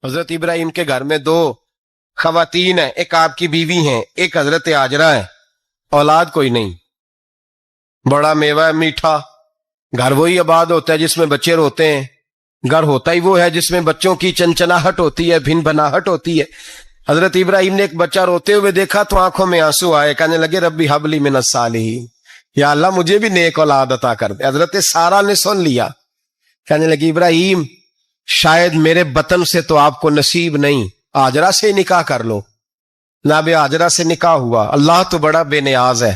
حضرت ابراہیم کے گھر میں 2 خواتین ہیں, ایک آپ کی بیوی ہیں, ایک حضرت ہاجرہ ہے. اولاد کوئی نہیں. بڑا میوہ میٹھا گھر وہی آباد ہوتا ہے جس میں بچے روتے ہیں. گھر ہوتا ہی وہ ہے جس میں بچوں کی چنچناہٹ ہوتی ہے, بھن بھناہٹ ہوتی ہے. حضرت ابراہیم نے ایک بچہ روتے ہوئے دیکھا تو آنکھوں میں آنسو آئے, کہنے لگے ربی حب لی من الصالحین, یا اللہ مجھے بھی نیک اولاد عطا کر دے. حضرت سارہ نے سن لیا, کہنے لگی ابراہیم شاید میرے بطن سے تو آپ کو نصیب نہیں, ہاجرہ سے نکاح کر لو. جناب ہاجرہ سے نکاح ہوا. اللہ تو بڑا بے نیاز ہے,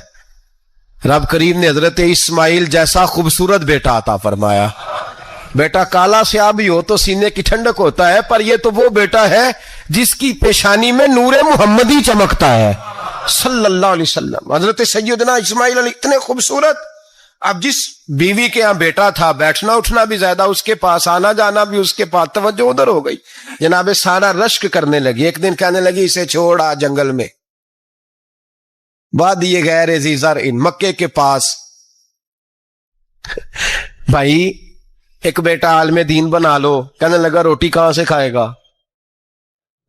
رب کریم نے حضرت اسماعیل جیسا خوبصورت بیٹا عطا فرمایا. بیٹا کالا سیاہ بھی ہو تو سینے کی ٹھنڈک ہوتا ہے, پر یہ تو وہ بیٹا ہے جس کی پیشانی میں نور محمدی چمکتا ہے صلی اللہ علیہ وسلم. حضرت سیدنا اسماعیل علیہ اتنے خوبصورت. اب جس بیوی کے ہاں بیٹا تھا, بیٹھنا اٹھنا بھی زیادہ اس کے پاس, آنا جانا بھی اس کے پاس, توجہ ادھر ہو گئی. جناب سارہ رشک کرنے لگی. ایک دن کہنے لگی اسے چھوڑ آ جنگل میں, وادی غیر ذی زرع مکے کے پاس. بھائی ایک بیٹا عالم دین بنا لو. کہنے لگا روٹی کہاں سے کھائے گا؟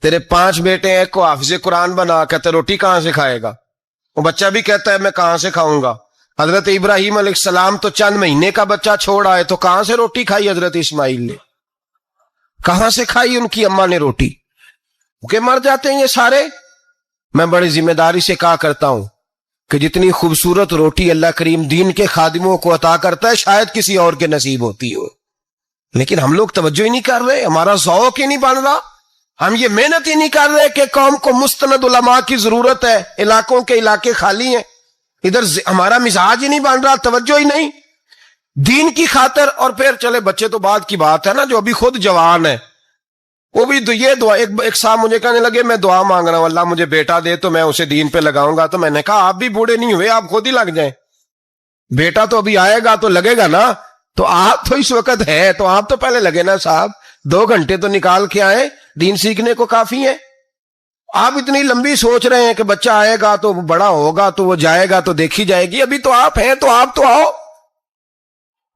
تیرے 5 بیٹے ہیں, ایک کو حافظ قرآن بنا, کہتے روٹی کہاں سے کھائے گا؟ وہ بچہ بھی کہتا ہے میں کہاں سے کھاؤں گا. حضرت ابراہیم علیہ السلام تو چند مہینے کا بچہ چھوڑ آئے, تو کہاں سے روٹی کھائی حضرت اسماعیل نے؟ کہاں سے کھائی ان کی اماں نے روٹی؟ کہ مر جاتے ہیں یہ سارے. میں بڑی ذمہ داری سے کہا کرتا ہوں کہ جتنی خوبصورت روٹی اللہ کریم دین کے خادموں کو عطا کرتا ہے شاید کسی اور کے نصیب ہوتی ہو, لیکن ہم لوگ توجہ ہی نہیں کر رہے, ہمارا ذوق ہی نہیں بن رہا, ہم یہ محنت ہی نہیں کر رہے کہ قوم کو مستند علماء کی ضرورت ہے, علاقوں کے علاقے خالی ہیں, ادھر ہمارا مزاج ہی نہیں بن رہا, توجہ ہی نہیں دین کی خاطر. اور پھر چلے بچے تو بعد کی بات ہے نا, جو ابھی خود جوان ہے وہ بھی یہ دعا. ایک صاحب مجھے کہنے لگے میں دعا مانگ رہا ہوں اللہ مجھے بیٹا دے تو میں اسے دین پہ لگاؤں گا. تو میں نے کہا آپ بھی بوڑھے نہیں ہوئے, آپ خود ہی لگ جائیں. بیٹا تو ابھی آئے گا تو لگے گا نا, تو آپ تو اس وقت ہے تو آپ تو پہلے لگے نا صاحب, 2 گھنٹے تو نکال کے آئے, دین سیکھنے کو کافی ہے. آپ اتنی لمبی سوچ رہے ہیں کہ بچہ آئے گا تو بڑا ہوگا تو وہ جائے گا تو دیکھی جائے گی, ابھی تو آپ ہیں تو آپ تو آؤ.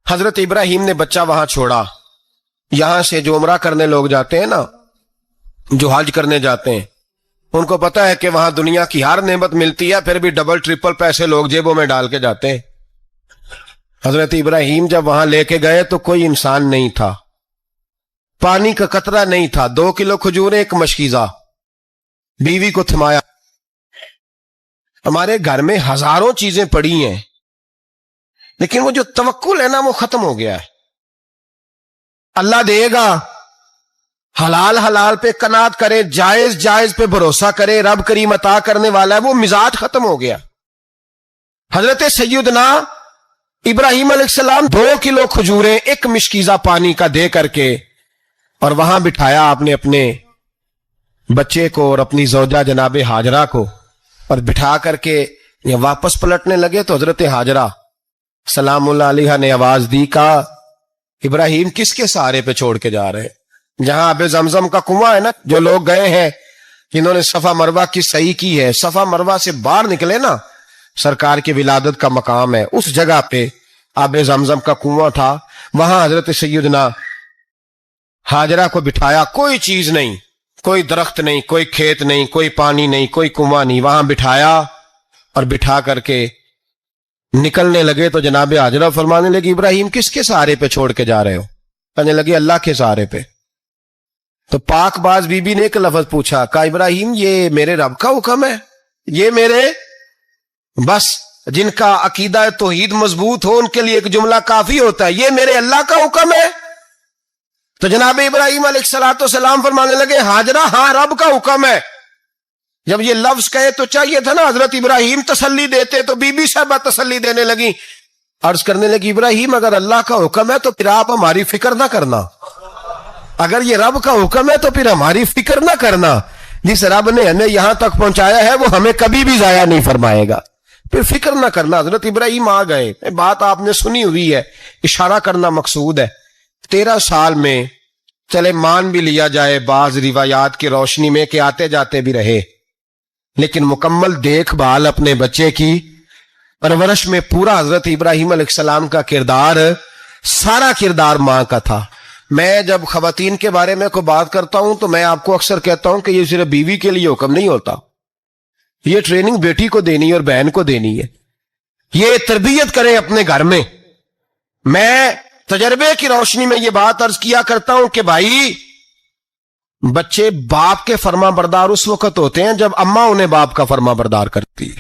حضرت ابراہیم نے بچہ وہاں چھوڑا. یہاں سے جو عمرہ کرنے لوگ جاتے ہیں نا, جو حج کرنے جاتے ہیں, ان کو پتا ہے کہ وہاں دنیا کی ہر نعمت ملتی ہے, پھر بھی ڈبل ٹرپل پیسے لوگ جیبوں میں ڈال کے جاتے ہیں. حضرت ابراہیم جب وہاں لے کے گئے تو کوئی انسان نہیں تھا, پانی کا قطرہ نہیں تھا, 2 کلو کھجوریں, 1 مشکیزہ. بیوی کو تھمایا. ہمارے گھر میں ہزاروں چیزیں پڑی ہیں, لیکن وہ جو توکل ہے نا وہ ختم ہو گیا ہے. اللہ دے گا, حلال حلال پہ قناعت کرے, جائز جائز پہ بھروسہ کرے, رب کریم عطا کرنے والا ہے, وہ مزاج ختم ہو گیا. حضرت سیدنا ابراہیم علیہ السلام 2 کلو کھجوریں, 1 مشکیزہ پانی کا دے کر کے, اور وہاں بٹھایا آپ نے اپنے بچے کو اور اپنی زوجہ جناب ہاجرہ کو, اور بٹھا کر کے واپس پلٹنے لگے تو حضرت ہاجرہ سلام اللہ علیہ نے آواز دی, کہا ابراہیم کس کے سہارے پہ چھوڑ کے جا رہے ہیں؟ جہاں آب زمزم کا کنواں ہے نا, جو لوگ گئے ہیں جنہوں نے صفا مروہ کی صحیح کی ہے, صفا مروہ سے باہر نکلے نا, سرکار کی ولادت کا مقام ہے, اس جگہ پہ آب زمزم کا کنواں تھا. وہاں حضرت سیدنا ہاجرہ کو بٹھایا, کوئی چیز نہیں, کوئی درخت نہیں, کوئی کھیت نہیں, کوئی پانی نہیں, کوئی کنواں نہیں, وہاں بٹھایا اور بٹھا کر کے نکلنے لگے تو جناب ہاجرہ فرمانے لگی ابراہیم کس کے سہارے پہ چھوڑ کے جا رہے ہو؟ کہنے لگے اللہ کے سہارے پہ. تو پاک باز بی بی نے ایک لفظ پوچھا, کہا ابراہیم یہ میرے رب کا حکم ہے, یہ میرے, بس جن کا عقیدہ توحید مضبوط ہو ان کے لیے ایک جملہ کافی ہوتا ہے, یہ میرے اللہ کا حکم ہے. تو جناب ابراہیم علیہ السلام فرمانے لگے ہاجرہ ہاں رب کا حکم ہے. جب یہ لفظ کہے تو چاہیے تھا نا حضرت ابراہیم تسلی دیتے, تو بی بی صاحبہ تسلی دینے لگی, عرض کرنے لگی ابراہیم اگر اللہ کا حکم ہے تو پھر آپ ہماری فکر نہ کرنا, اگر یہ رب کا حکم ہے تو پھر ہماری فکر نہ کرنا, جس رب نے ہمیں یہاں تک پہنچایا ہے وہ ہمیں کبھی بھی ضائع نہیں فرمائے گا, پھر فکر نہ کرنا. حضرت ابراہیم آ گئے, بات آپ نے سنی ہوئی ہے, اشارہ کرنا مقصود ہے. 13 سال میں چلے مان بھی لیا جائے بعض روایات کی روشنی میں کہ آتے جاتے بھی رہے, لیکن مکمل دیکھ بھال اپنے بچے کی پرورش میں پورا حضرت ابراہیم علیہ السلام کا کردار, سارا کردار ماں کا تھا. میں جب خواتین کے بارے میں کوئی بات کرتا ہوں تو میں آپ کو اکثر کہتا ہوں کہ یہ صرف بیوی کے لیے حکم نہیں ہوتا، یہ ٹریننگ بیٹی کو دینی ہے اور بہن کو دینی ہے، یہ تربیت کریں اپنے گھر میں۔ میں تجربے کی روشنی میں یہ بات عرض کیا کرتا ہوں کہ بھائی بچے باپ کے فرما بردار اس وقت ہوتے ہیں جب اماں انہیں باپ کا فرما بردار کرتی ہے،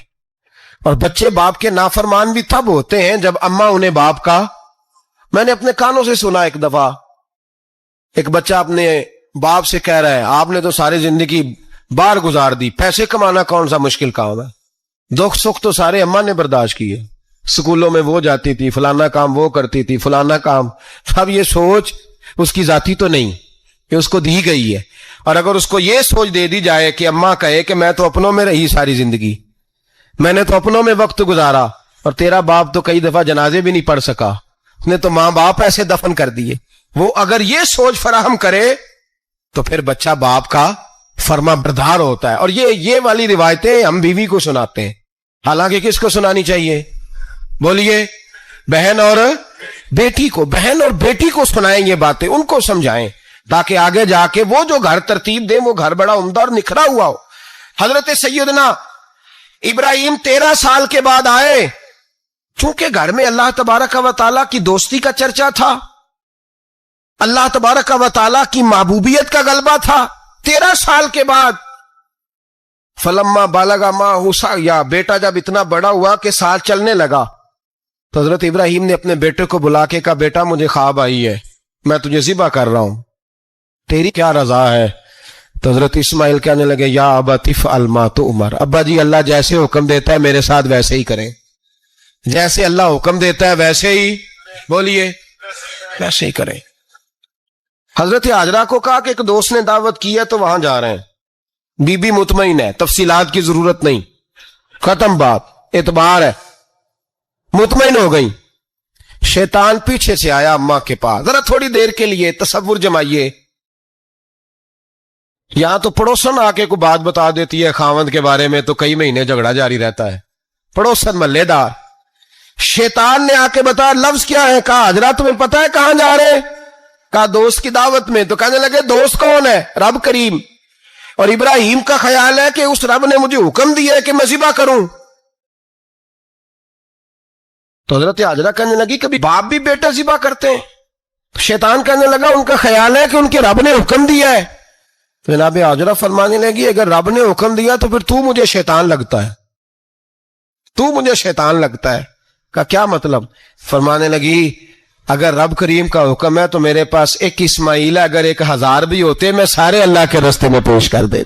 اور بچے باپ کے نافرمان بھی تب ہوتے ہیں جب اماں انہیں باپ کا۔ میں نے اپنے کانوں سے سنا ایک دفعہ ایک بچہ اپنے باپ سے کہہ رہا ہے آپ نے تو ساری زندگی باہر گزار دی، پیسے کمانا کون سا مشکل کام ہے، دکھ سکھ تو سارے اماں نے برداشت کیے، سکولوں میں وہ جاتی تھی، فلانا کام وہ کرتی تھی، فلانا کام۔ اب یہ سوچ اس کی ذاتی تو نہیں، یہ اس کو دی گئی ہے، اور اگر اس کو یہ سوچ دے دی جائے کہ اماں کہے کہ میں تو اپنوں میں رہی ساری زندگی، میں نے تو اپنوں میں وقت گزارا، اور تیرا باپ تو کئی دفعہ جنازے بھی نہیں پڑھ سکا، اس نے تو ماں باپ ایسے دفن کر دیے، وہ اگر یہ سوچ فراہم کرے تو پھر بچہ باپ کا فرما بردار ہوتا ہے۔ اور یہ والی روایتیں ہم بیوی کو سناتے ہیں، حالانکہ کس کو سنانی چاہیے؟ بولیے، بہن اور بیٹی کو۔ بہن اور بیٹی کو سنائیں یہ باتیں، ان کو سمجھائیں، تاکہ آگے جا کے وہ جو گھر ترتیب دیں وہ گھر بڑا عمدہ اور نکھرا ہوا ہو۔ حضرت سیدنا ابراہیم 13 سال کے بعد آئے، چونکہ گھر میں اللہ تبارک و تعالیٰ کی دوستی کا چرچا تھا، اللہ تبارک و تعالیٰ کی محبوبیت کا غلبہ تھا۔ 13 سال کے بعد فلما بالغ معہ السعی، بیٹا جب اتنا بڑا ہوا کہ سال چلنے لگا تو حضرت ابراہیم نے اپنے بیٹے کو بلا کے کہا بیٹا مجھے خواب آئی ہے، میں تجھے ذبح کر رہا ہوں، تیری کیا رضا ہے؟ تو حضرت اسماعیل کہنے لگے یا ابت افعل ما تؤمر، ابا جی اللہ جیسے حکم دیتا ہے میرے ساتھ ویسے ہی کریں، جیسے اللہ حکم دیتا ہے ویسے ہی، بولیے، ویسے ہی کریں۔ حضرت حاجرہ کو کہا کہ ایک دوست نے دعوت کی ہے تو وہاں جا رہے ہیں، بی بی مطمئن ہے، تفصیلات کی ضرورت نہیں، ختم بات، اعتبار ہے، مطمئن ہو گئی۔ شیطان پیچھے سے آیا اماں کے پاس، ذرا تھوڑی دیر کے لیے تصور جمائیے، یہاں تو پڑوسن آ کے کوئی بات بتا دیتی ہے خاوند کے بارے میں تو کئی مہینے جھگڑا جاری رہتا ہے، پڑوسن محلے دار۔ شیطان نے آ کے بتایا لفظ کیا ہے؟ کہا حضرہ تمہیں پتا ہے کہاں جا رہے ہیں؟ کہا دوست کی دعوت میں۔ تو کہنے لگے دوست کون ہے؟ رب کریم، اور ابراہیم کا خیال ہے کہ اس رب نے مجھے حکم دیا ہے کہ میں ذبح کروں۔ تو حضرت حاجرہ کہنے لگی کبھی باپ بھی بیٹا ذبح کرتے ہیں؟ شیطان کہنے لگا ان کا خیال ہے کہ ان کے رب نے حکم دیا ہے۔ تو جناب حاجرہ فرمانے لگی اگر رب نے حکم دیا تو پھر تو مجھے شیطان لگتا ہے، تو مجھے شیطان لگتا ہے۔ کا کیا مطلب؟ فرمانے لگی اگر رب کریم کا حکم ہے تو میرے پاس ایک اسماعیل ہے، اگر 1000 بھی ہوتے میں سارے اللہ کے راستے میں پیش کر دے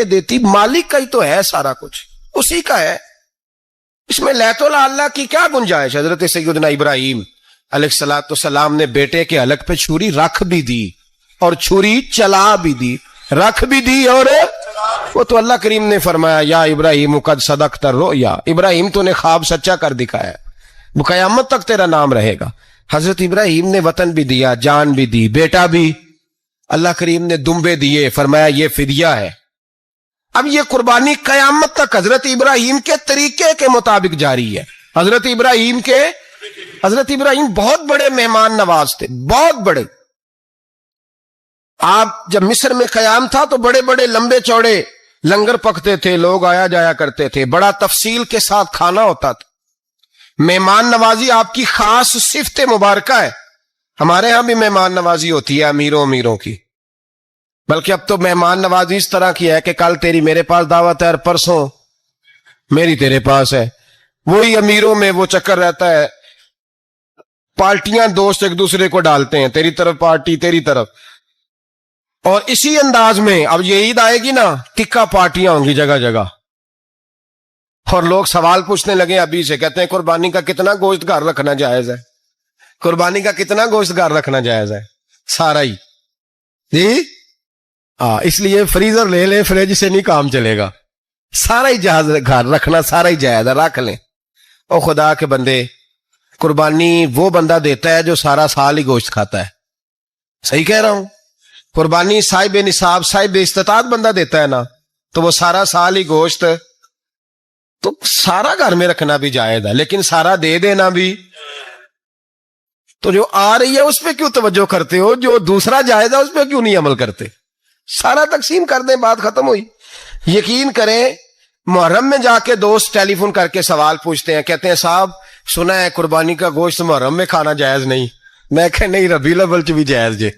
دیتی، مالک کا ہی تو ہے سارا کچھ، اسی کا ہے، اس میں لیت اللہ کی کیا گنجائش؟ حضرت سیدنا ابراہیم علیہ السلام نے بیٹے کے حلق پہ چھری رکھ بھی دی اور چھری چلا بھی دی، رکھ بھی دی، اور وہ تو اللہ کریم نے فرمایا یا ابراہیم قد صدقت الرؤیا، ابراہیم تو نے خواب سچا کر دکھایا، وہ قیامت تک تیرا نام رہے گا۔ حضرت ابراہیم نے وطن بھی دیا، جان بھی دی، بیٹا بھی، اللہ کریم نے دمبے دیے، فرمایا یہ فدیہ ہے۔ اب یہ قربانی قیامت تک حضرت ابراہیم کے طریقے کے مطابق جاری ہے۔ حضرت ابراہیم بہت بڑے مہمان نواز تھے، بہت بڑے۔ آپ جب مصر میں قیام تھا تو بڑے بڑے لمبے چوڑے لنگر پکتے تھے، لوگ آیا جایا کرتے تھے، بڑا تفصیل کے ساتھ کھانا ہوتا تھا۔ مہمان نوازی آپ کی خاص صفت مبارکہ ہے، ہمارے ہاں بھی مہمان نوازی ہوتی ہے امیروں کی، بلکہ اب تو مہمان نوازی اس طرح کی ہے کہ کل تیری میرے پاس دعوت ہے اور پرسوں میری تیرے پاس ہے، وہی امیروں میں وہ چکر رہتا ہے، پارٹیاں دوست ایک دوسرے کو ڈالتے ہیں، تیری طرف پارٹی تیری طرف، اور اسی انداز میں اب یہ عید آئے گی نا ٹکا پارٹیاں ہوں گی جگہ جگہ، اور لوگ سوال پوچھنے لگے ابھی سے، کہتے ہیں قربانی کا کتنا گوشت گھر رکھنا جائز ہے؟ قربانی کا کتنا گوشت گھر رکھنا جائز ہے؟ سارا ہی جی، اس لیے فریزر لے لیں، فریج سے نہیں کام چلے گا، سارا ہی جہاز گھر رکھنا سارا ہی جائز ہے، رکھ لیں۔ او خدا کے بندے، قربانی وہ بندہ دیتا ہے جو سارا سال ہی گوشت کھاتا ہے، صحیح کہہ رہا ہوں؟ قربانی صاحب نصاب صاحب استطاعت بندہ دیتا ہے نا، تو وہ سارا سال ہی گوشت، تو سارا گھر میں رکھنا بھی جائز ہے، لیکن سارا دے دینا بھی۔ تو جو آ رہی ہے اس پہ کیوں توجہ کرتے ہو؟ جو دوسرا جائز ہے اس پہ کیوں نہیں عمل کرتے؟ سارا تقسیم کر دیں، بات ختم ہوئی۔ یقین کریں، محرم میں جا کے دوست ٹیلی فون کر کے سوال پوچھتے ہیں، کہتے ہیں صاحب سنا ہے قربانی کا گوشت محرم میں کھانا جائز نہیں۔ میں کہ نہیں، ربیع الاول چ بھی جائز جے،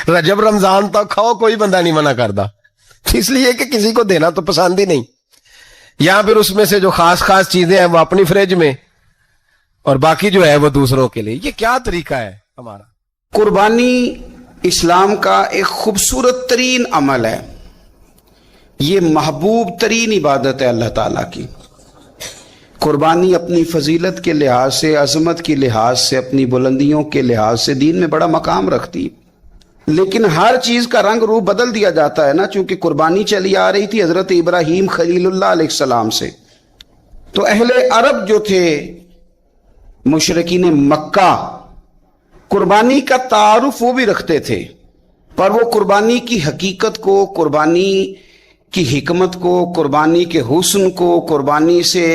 رجب رمضان تک کھاؤ، کوئی بندہ نہیں منع کرتا، اس لیے کہ کسی کو دینا تو پسند ہی نہیں، یا پھر اس میں سے جو خاص خاص چیزیں ہیں وہ اپنی فریج میں اور باقی جو ہے وہ دوسروں کے لیے۔ یہ کیا طریقہ ہے ہمارا؟ قربانی اسلام کا ایک خوبصورت ترین عمل ہے، یہ محبوب ترین عبادت ہے اللہ تعالیٰ کی۔ قربانی اپنی فضیلت کے لحاظ سے، عظمت کے لحاظ سے، اپنی بلندیوں کے لحاظ سے دین میں بڑا مقام رکھتی ہے، لیکن ہر چیز کا رنگ روپ بدل دیا جاتا ہے نا، چونکہ قربانی چلی آ رہی تھی حضرت ابراہیم خلیل اللہ علیہ السلام سے، تو اہل عرب جو تھے مشرکین مکہ قربانی کا تعارف وہ بھی رکھتے تھے، پر وہ قربانی کی حقیقت کو، قربانی کی حکمت کو، قربانی کے حسن کو، قربانی سے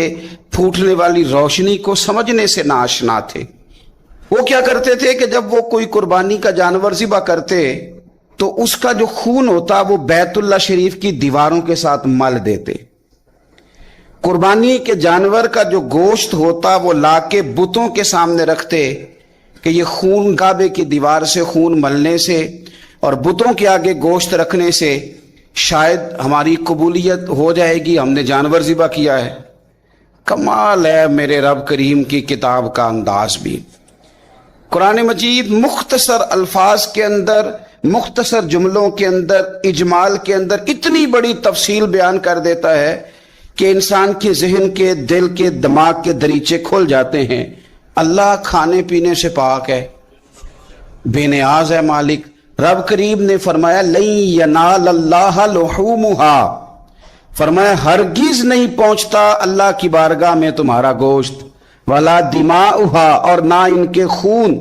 پھوٹنے والی روشنی کو سمجھنے سے ناآشنا تھے۔ وہ کیا کرتے تھے کہ جب وہ کوئی قربانی کا جانور ذبح کرتے تو اس کا جو خون ہوتا وہ بیت اللہ شریف کی دیواروں کے ساتھ مل دیتے۔ قربانی کے جانور کا جو گوشت ہوتا وہ لا کے بتوں کے سامنے رکھتے کہ یہ خون کعبے کی دیوار سے خون ملنے سے اور بتوں کے آگے گوشت رکھنے سے شاید ہماری قبولیت ہو جائے گی، ہم نے جانور ذبح کیا ہے۔ کمال ہے میرے رب کریم کی کتاب کا انداز بھی۔ قرآن مجید مختصر الفاظ کے اندر، مختصر جملوں کے اندر، اجمال کے اندر اتنی بڑی تفصیل بیان کر دیتا ہے کہ انسان کے ذہن کے، دل کے، دماغ کے دریچے کھل جاتے ہیں۔ اللہ کھانے پینے سے پاک ہے، بے نیاز ہے مالک۔ رب کریم نے فرمایا لن ینال اللہ لحومها، فرمایا ہرگز نہیں پہنچتا اللہ کی بارگاہ میں تمہارا گوشت، ولا دماؤها، اور نہ ان کے خون،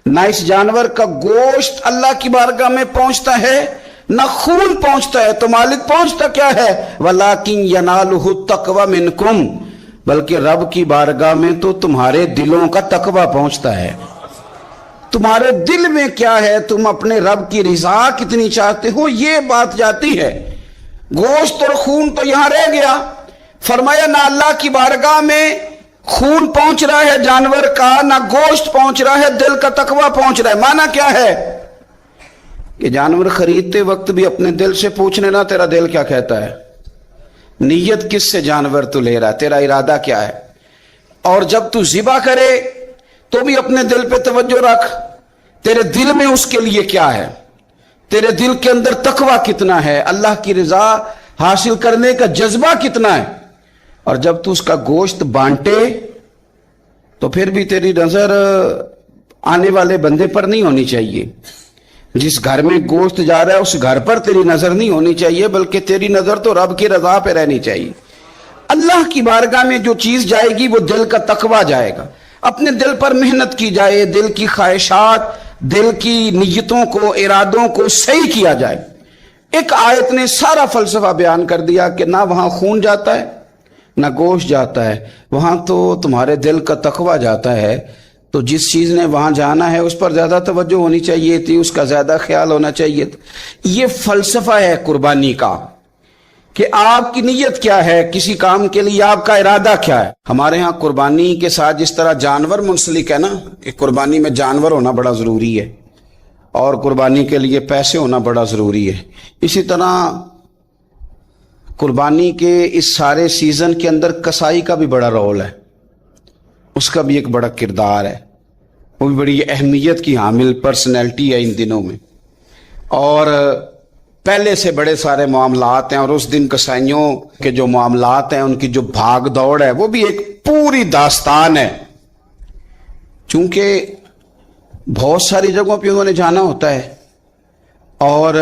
نہ اس جانور کا گوشت اللہ کی بارگاہ میں پہنچتا ہے، نہ خون پہنچتا ہے۔ تو مالک پہنچتا کیا ہے؟ ولیکن ینالہ التقوی منکم، بلکہ رب کی بارگاہ میں تو تمہارے دلوں کا تقوی پہنچتا ہے۔ تمہارے دل میں کیا ہے، تم اپنے رب کی رضا کتنی چاہتے ہو، یہ بات جاتی ہے۔ گوشت اور خون تو یہاں رہ گیا، فرمایا نہ اللہ کی بارگاہ میں خون پہنچ رہا ہے جانور کا، نہ گوشت پہنچ رہا ہے، دل کا تقوی پہنچ رہا ہے۔ معنی کیا ہے کہ جانور خریدتے وقت بھی اپنے دل سے پوچھنے نا تیرا دل کیا کہتا ہے، نیت کس سے جانور تو لے رہا، تیرا ارادہ کیا ہے، اور جب تو ذبح کرے تو بھی اپنے دل پہ توجہ رکھ، تیرے دل میں اس کے لیے کیا ہے، تیرے دل کے اندر تقوی کتنا ہے، اللہ کی رضا حاصل کرنے کا جذبہ کتنا ہے۔ اور جب تو اس کا گوشت بانٹے تو پھر بھی تیری نظر آنے والے بندے پر نہیں ہونی چاہیے، جس گھر میں گوشت جا رہا ہے اس گھر پر تیری نظر نہیں ہونی چاہیے، بلکہ تیری نظر تو رب کی رضا پہ رہنی چاہیے۔ اللہ کی بارگاہ میں جو چیز جائے گی وہ دل کا تقوی جائے گا، اپنے دل پر محنت کی جائے، دل کی خواہشات، دل کی نیتوں کو، ارادوں کو صحیح کیا جائے۔ ایک آیت نے سارا فلسفہ بیان کر دیا کہ نہ وہاں خون جاتا ہے نہ گوشت جاتا ہے، وہاں تو تمہارے دل کا تقوی جاتا ہے۔ تو جس چیز نے وہاں جانا ہے اس پر زیادہ توجہ ہونی چاہیے تھی، اس کا زیادہ خیال ہونا چاہیے تھا۔ یہ فلسفہ ہے قربانی کا کہ آپ کی نیت کیا ہے، کسی کام کے لیے آپ کا ارادہ کیا ہے۔ ہمارے ہاں قربانی کے ساتھ جس طرح جانور منسلک ہے نا، کہ قربانی میں جانور ہونا بڑا ضروری ہے اور قربانی کے لیے پیسے ہونا بڑا ضروری ہے، اسی طرح قربانی کے اس سارے سیزن کے اندر کسائی کا بھی بڑا رول ہے، اس کا بھی ایک بڑا کردار ہے، وہ بھی بڑی اہمیت کی حامل پرسنالٹی ہے ان دنوں میں، اور پہلے سے بڑے سارے معاملات ہیں، اور اس دن کسائیوں کے جو معاملات ہیں ان کی جو بھاگ دوڑ ہے وہ بھی ایک پوری داستان ہے، چونکہ بہت ساری جگہوں پہ انہوں نے جانا ہوتا ہے، اور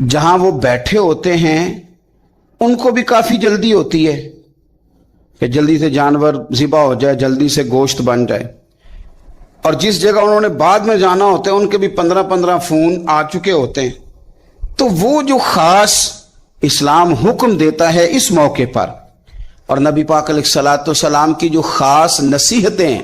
جہاں وہ بیٹھے ہوتے ہیں ان کو بھی کافی جلدی ہوتی ہے کہ جلدی سے جانور ذبح ہو جائے، جلدی سے گوشت بن جائے، اور جس جگہ انہوں نے بعد میں جانا ہوتا ہے ان کے بھی 15 فون آ چکے ہوتے ہیں۔ تو وہ جو خاص اسلام حکم دیتا ہے اس موقع پر، اور نبی پاک علیہ الصلوۃ والسلام کی جو خاص نصیحتیں ہیں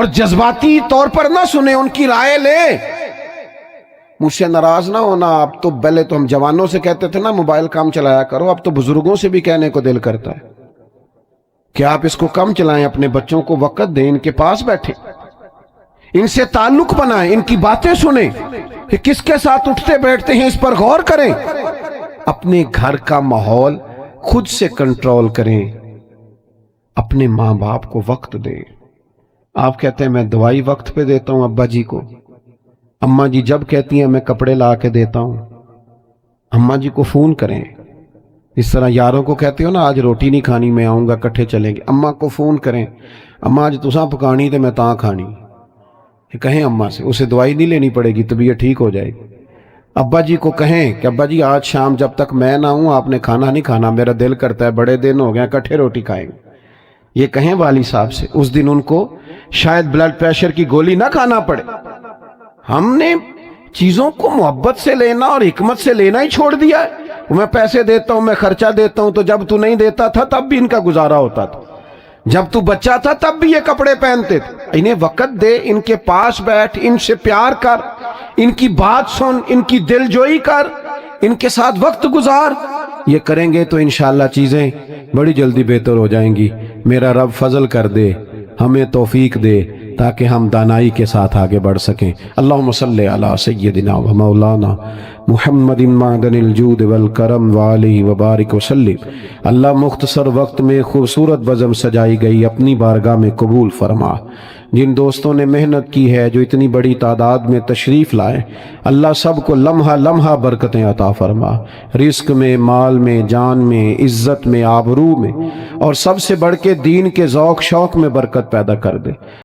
اور جذباتی طور پر نہ سنیں، ان کی رائے لیں۔ مجھ سے ناراض نہ ہونا، اب تو پہلے تو ہم جوانوں سے کہتے تھے نا موبائل کم چلایا کرو، اب تو بزرگوں سے بھی کہنے کو دل کرتا ہے کہ آپ اس کو کم چلائیں، اپنے بچوں کو وقت دیں، ان کے پاس بیٹھیں، ان سے تعلق بنائیں، ان کی باتیں سنیں کہ کس کے ساتھ اٹھتے بیٹھتے ہیں، اس پر غور کریں۔ اپنے گھر کا ماحول خود سے کنٹرول کریں، اپنے ماں باپ کو وقت دیں۔ آپ کہتے ہیں میں دوائی وقت پہ دیتا ہوں ابا جی کو، اماں جی جب کہتی ہیں میں کپڑے لا کے دیتا ہوں، اماں جی کو فون کریں۔ اس طرح یاروں کو کہتے ہو نا آج روٹی نہیں کھانی میں آؤں گا کٹھے چلیں گے، اماں کو فون کریں، اماں آج تساں پکانی تے میں تاں کھانی، کہیں اماں سے، اسے دوائی نہیں لینی پڑے گی، طبیعت ٹھیک ہو جائے گی۔ ابا جی کو کہیں کہ ابا جی آج شام جب تک میں نہ ہوں آپ نے کھانا نہیں کھانا، میرا دل کرتا ہے، بڑے دن ہو گئے کٹھے روٹی کھائیں گے، یہ کہیں والد صاحب سے، اس دن ان کو شاید بلڈ پریشر کی گولی نہ کھانا پڑے۔ ہم نے چیزوں کو محبت سے لینا اور حکمت سے لینا ہی چھوڑ دیا ہے۔ میں پیسے دیتا ہوں، میں خرچہ دیتا ہوں، تو جب تو نہیں دیتا تھا تب بھی ان کا گزارا ہوتا تھا، جب تو بچہ تھا تب بھی یہ کپڑے پہنتے تھے۔ انہیں وقت دے، ان کے پاس بیٹھ، ان سے پیار کر، ان کی بات سن، ان کی دل جوئی کر، ان کے ساتھ وقت گزار۔ یہ کریں گے تو انشاءاللہ چیزیں بڑی جلدی بہتر ہو جائیں گی۔ میرا رب فضل کر دے، ہمیں توفیق دے تاکہ ہم دانائی کے ساتھ آگے بڑھ سکیں۔ اللہم صلی علی سیدنا و مولانا محمد معدن الجود والکرم وآلہ وبارک وسلم۔ اللہ مختصر وقت میں خوبصورت بزم سجائی گئی اپنی بارگاہ میں قبول فرما۔ جن دوستوں نے محنت کی ہے، جو اتنی بڑی تعداد میں تشریف لائے، اللہ سب کو لمحہ لمحہ برکتیں عطا فرما، رزق میں، مال میں، جان میں، عزت میں، آبرو میں، اور سب سے بڑھ کے دین کے ذوق شوق میں برکت پیدا کر دے۔